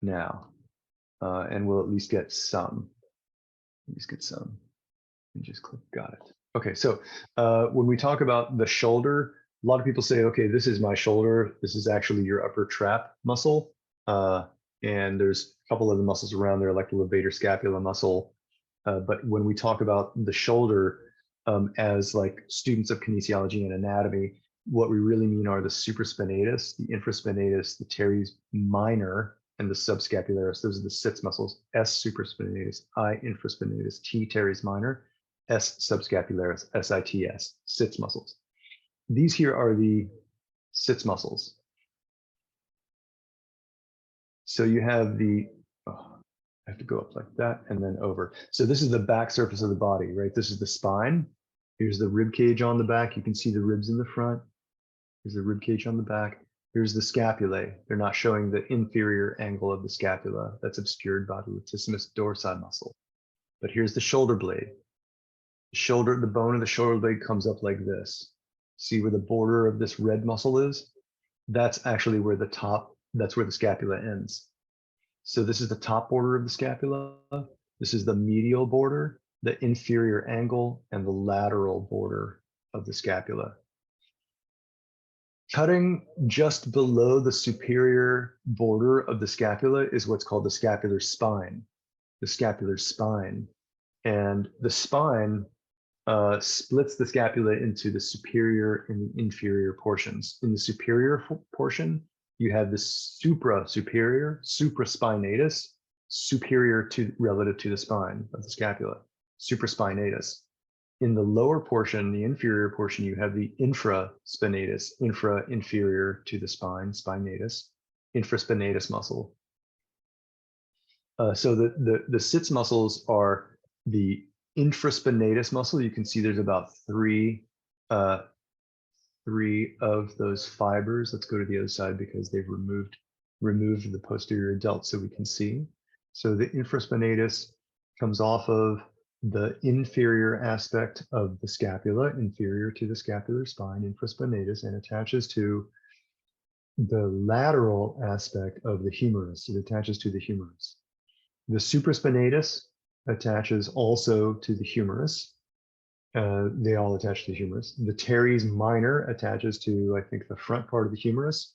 now, and we'll at least get some. And just click, got it. Okay, so when we talk about the shoulder, a lot of people say, okay, this is my shoulder. This is actually your upper trap muscle. And there's a couple of the muscles around there, like the levator scapula muscle. But when we talk about the shoulder, as like students of kinesiology and anatomy, what we really mean are the supraspinatus, the infraspinatus, the teres minor, and the subscapularis. Those are the sits muscles: S supraspinatus, I infraspinatus, T teres minor, S subscapularis, SITS, sits muscles. These here are the sits muscles. So you have the, oh, I have to go up like that and then over. So this is the back surface of the body, right? This is the spine. Here's the rib cage on the back. You can see the ribs in the front. Here's the rib cage on the back. Here's the scapulae. They're not showing the inferior angle of the scapula. That's obscured by the latissimus dorsi muscle. But here's the shoulder blade. The bone of the shoulder blade comes up like this. See where the border of this red muscle is? That's actually where that's where the scapula ends. So this is the top border of the scapula. This is the medial border, the inferior angle, and the lateral border of the scapula. Cutting just below the superior border of the scapula is what's called the scapular spine. The scapular spine. And the spine splits the scapula into the superior and the inferior portions. In the superior portion, you have the supra-superior, supraspinatus, superior to relative to the spine of the scapula, supraspinatus. In the lower portion, the inferior portion, you have the infraspinatus, inferior to the spine, spinatus, infraspinatus muscle. So the sits muscles are the infraspinatus muscle. You can see there's about three of those fibers. Let's go to the other side because they've removed the posterior delt so we can see. So the infraspinatus comes off of the inferior aspect of the scapula, inferior to the scapular spine, infraspinatus, and attaches to the lateral aspect of the humerus. It attaches to the humerus. The supraspinatus attaches also to the humerus. They all attach to the humerus. The teres minor attaches to, I think, the front part of the humerus.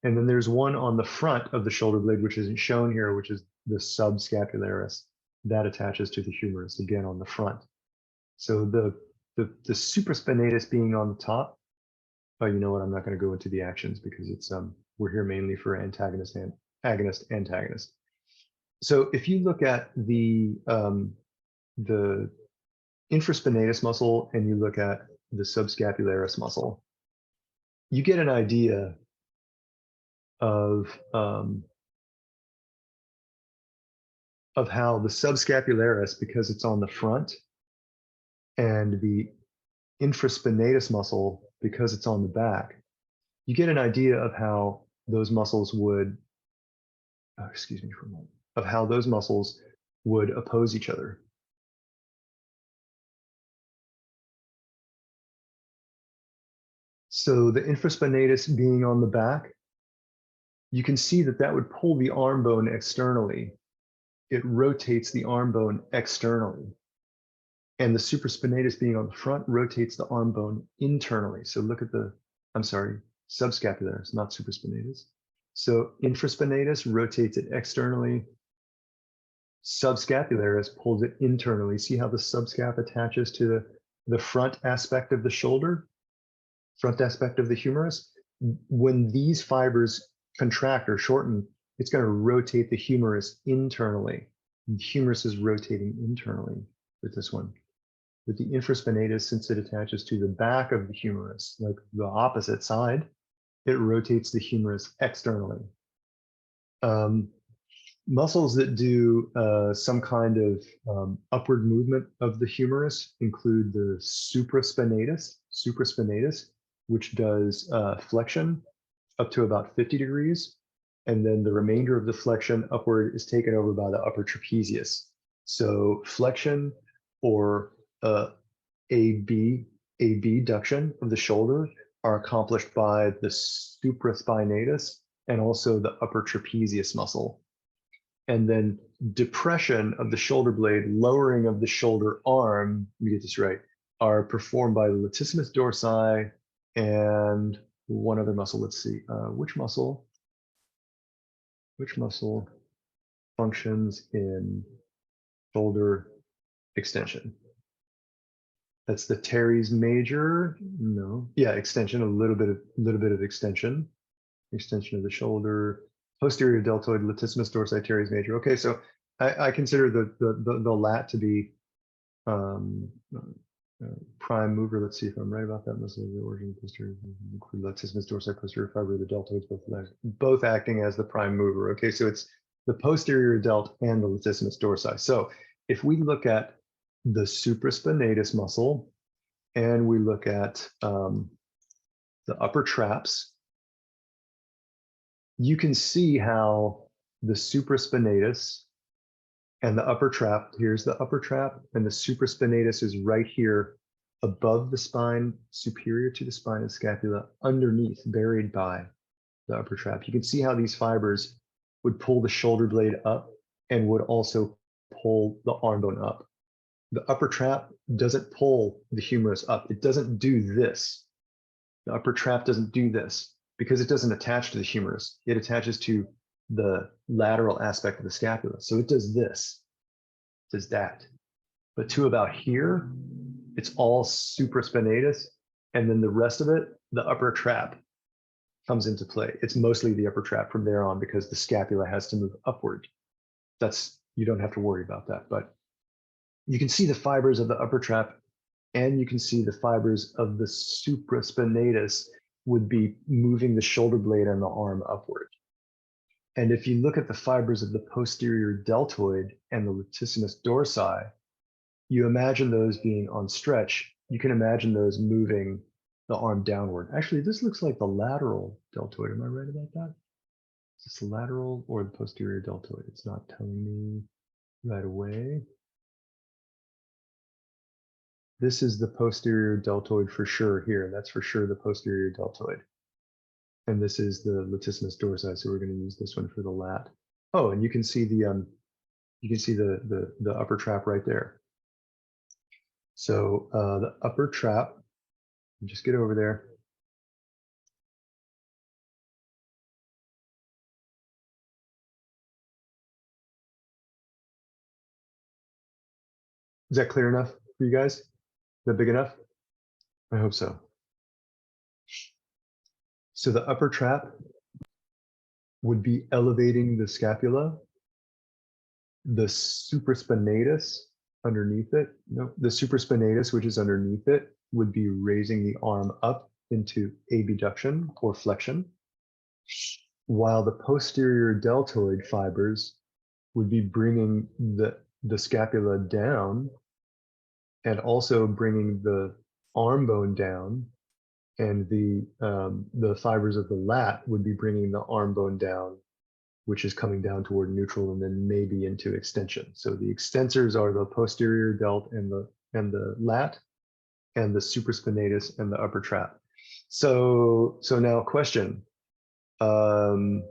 And then there's one on the front of the shoulder blade, which isn't shown here, which is the subscapularis. That attaches to the humerus, again, on the front. So the supraspinatus being on the top, oh, you know what? I'm not going to go into the actions because it's we're here mainly for antagonist and agonist. So if you look at the infraspinatus muscle and you look at the subscapularis muscle, you get an idea of how the subscapularis, because it's on the front, and the infraspinatus muscle, because it's on the back, you get an idea of how those muscles would, excuse me for a moment, of how those muscles would oppose each other. So the infraspinatus being on the back, you can see that that would pull the arm bone externally. It rotates the arm bone externally. And the supraspinatus being on the front rotates the arm bone internally. So look at the, I'm sorry, subscapularis, not supraspinatus. So infraspinatus rotates it externally. Subscapularis pulls it internally. See how the subscap attaches to the front aspect of the shoulder, front aspect of the humerus? When these fibers contract or shorten, it's going to rotate the humerus internally. The humerus is rotating internally with this one. With the infraspinatus, since it attaches to the back of the humerus, like the opposite side, it rotates the humerus externally. Muscles that do some kind of upward movement of the humerus include the supraspinatus, which does flexion up to about 50 degrees. And then the remainder of the flexion upward is taken over by the upper trapezius. So flexion or abduction of the shoulder are accomplished by the supraspinatus and also the upper trapezius muscle. and then depression of the shoulder blade, lowering of the shoulder arm, let me get this right, are performed by the latissimus dorsi and one other muscle. Let's see, which muscle functions in shoulder extension? That's the teres major. No, yeah, extension, a little bit of extension of the shoulder, posterior deltoid, latissimus dorsi, teres major. Okay, so I consider the lat to be prime mover. Let's see if I'm right about that. Muscle of the origin posterior, include latissimus dorsi, posterior fiber of the deltoids, both acting as the prime mover. Okay, so it's the posterior delt and the latissimus dorsi. So if we look at the supraspinatus muscle and we look at the upper traps, you can see how the supraspinatus and the upper trap, here's the upper trap, and the supraspinatus is right here above the spine, superior to the spine and scapula, underneath, buried by the upper trap. You can see how these fibers would pull the shoulder blade up and would also pull the arm bone up. The upper trap doesn't pull the humerus up. It doesn't do this. The upper trap doesn't do this because it doesn't attach to the humerus. It attaches to the lateral aspect of the scapula. So it does this, does that. But to about here, it's all supraspinatus. And then the rest of it, the upper trap comes into play. It's mostly the upper trap from there on because the scapula has to move upward. You don't have to worry about that. But you can see the fibers of the upper trap and you can see the fibers of the supraspinatus would be moving the shoulder blade and the arm upward. And if you look at the fibers of the posterior deltoid and the latissimus dorsi, you imagine those being on stretch. You can imagine those moving the arm downward. Actually, this looks like the lateral deltoid. Am I right about that? Is this the lateral or the posterior deltoid? It's not telling me right away. This is the posterior deltoid for sure here. That's for sure the posterior deltoid. And this is the latissimus dorsi, so we're going to use this one for the lat. Oh, and you can see the upper trap right there. So the upper trap, just get over there. Is that clear enough for you guys? Is that big enough? I hope so. So the upper trap would be elevating the scapula. The supraspinatus underneath it, no, the supraspinatus, which is underneath it, would be raising the arm up into abduction or flexion, while the posterior deltoid fibers would be bringing the scapula down and also bringing the arm bone down, and the fibers of the lat would be bringing the arm bone down, which is coming down toward neutral and then maybe into extension. So the extensors are the posterior delt and the lat, and the supraspinatus and the upper trap. So now question. I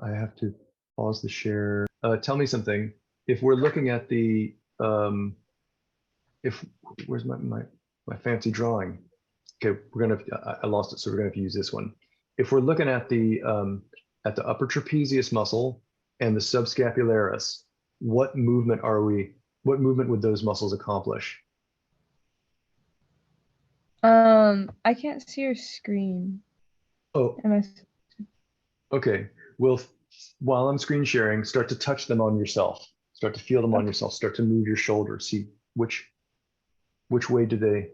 have to pause the share. Tell me something. If we're looking at the where's my fancy drawing? Okay, I lost it, so we're gonna have to use this one. If we're looking at the upper trapezius muscle and the subscapularis, what movement would those muscles accomplish? I can't see your screen. Oh, okay. Well, while I'm screen sharing, start to touch them on yourself. Start to feel them on yourself. Start to move your shoulder. See which way do they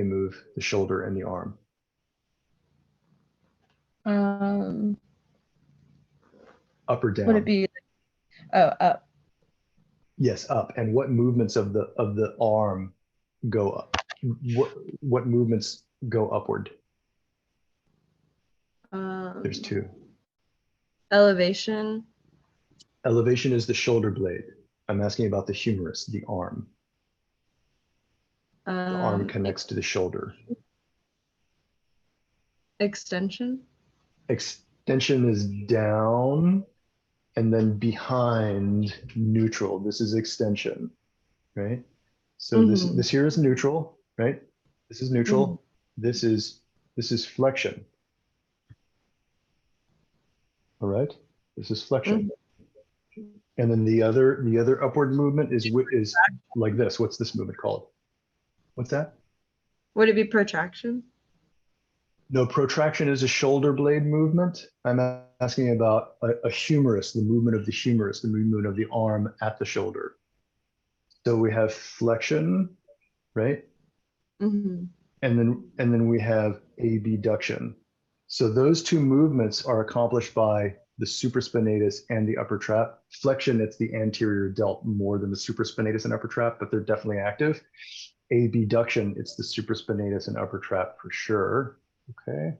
move the shoulder and the arm? Up or down? Would it be up? Yes, up. And what movements of the arm go up? What movements go upward? There's two. Elevation. Elevation is the shoulder blade. I'm asking about the humerus, the arm. The arm connects to the shoulder. Extension. extension is down and then behind neutral. This is extension, right? So this here is neutral, right? This is neutral. This is flexion. All right. This is flexion. And then the other upward movement is like this. What's this movement called? What's that? Would it be protraction? No, protraction is a shoulder blade movement. I'm asking about a humerus, the movement of the humerus, the movement of the arm at the shoulder. So we have flexion, right? And then we have abduction. So those two movements are accomplished by the supraspinatus and the upper trap. Flexion, it's the anterior delt more than the supraspinatus and upper trap, but they're definitely active. Abduction, it's the supraspinatus and upper trap for sure. Okay.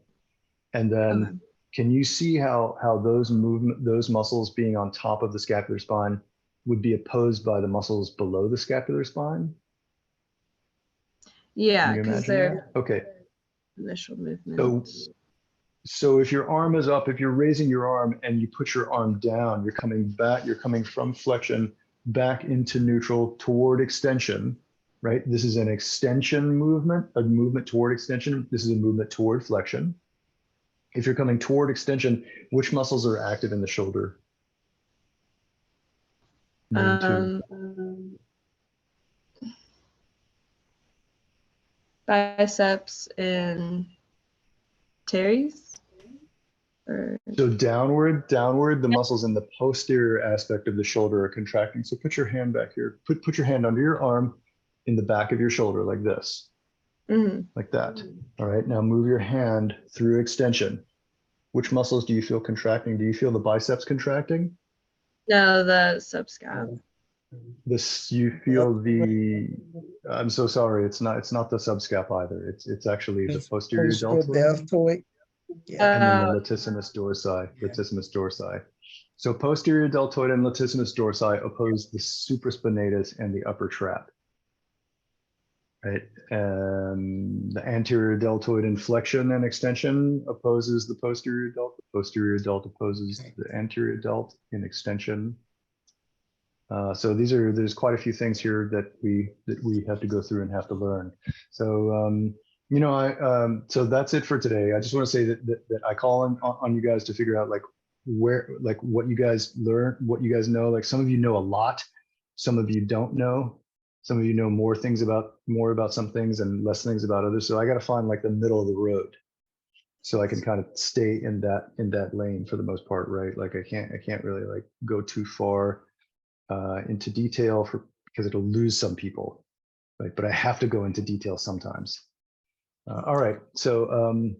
And then can you see how those muscles being on top of the scapular spine would be opposed by the muscles below the scapular spine? Yeah, because they're okay. Initial movement. So if your arm is up, if you're raising your arm and you put your arm down, you're coming back, you're coming from flexion back into neutral toward extension, right? This is an extension movement, a movement toward extension. This is a movement toward flexion. If you're coming toward extension, which muscles are active in the shoulder? Biceps and teres. So downward, the muscles in the posterior aspect of the shoulder are contracting. So put your hand back here. Put your hand under your arm in the back of your shoulder like this, like that. All right, now move your hand through extension. Which muscles do you feel contracting? Do you feel the biceps contracting? No, the subscap. You feel the, I'm so sorry, it's not the subscap either. It's actually the posterior deltoid. Yeah, and then the latissimus dorsi, So posterior deltoid and latissimus dorsi oppose the supraspinatus and the upper trap, right? And the anterior deltoid in flexion and extension opposes the posterior delt. The posterior delt opposes the anterior delt in extension. So there's quite a few things here that we have to go through and have to learn. So so that's it for today. I just want to say that I call on you guys to figure out like what you guys learn, what you guys know. Like some of you know a lot, some of you don't know, some of you know more about some things and less things about others. So I got to find like the middle of the road, so I can kind of stay in that lane for the most part, right? Like I can't really like go too far into detail because it'll lose some people, right? But I have to go into detail sometimes. All right, so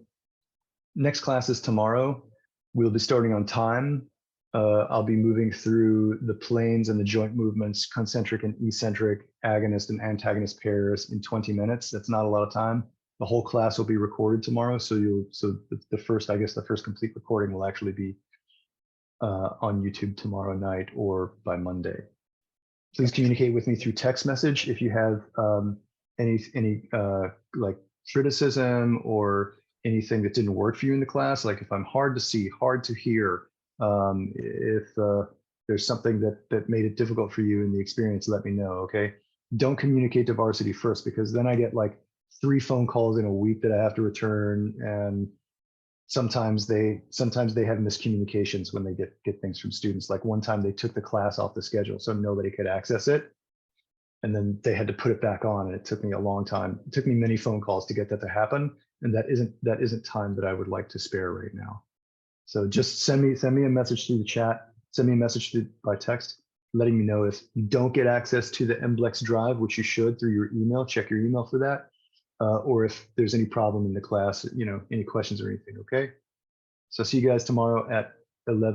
next class is tomorrow. We'll be starting on time. I'll be moving through the planes and the joint movements, concentric and eccentric, agonist and antagonist pairs in 20 minutes. That's not a lot of time. The whole class will be recorded tomorrow, so the first complete recording will actually be on YouTube tomorrow night or by Monday. Please communicate with me through text message if you have any like criticism or anything that didn't work for you in the class. Like if I'm hard to see, hard to hear, if there's something that made it difficult for you in the experience, let me know, okay? Don't communicate to varsity first, because then I get like 3 phone calls in a week that I have to return, and sometimes they have miscommunications when they get things from students. Like one time they took the class off the schedule so nobody could access it, and then they had to put it back on, and it took me a long time. It took me many phone calls to get that to happen, and that isn't time that I would like to spare right now. So just send me a message through the chat, send me a message by text, letting me know if you don't get access to the MBLEx drive, which you should through your email. Check your email for that. Or if there's any problem in the class, any questions or anything, okay? So see you guys tomorrow at 11.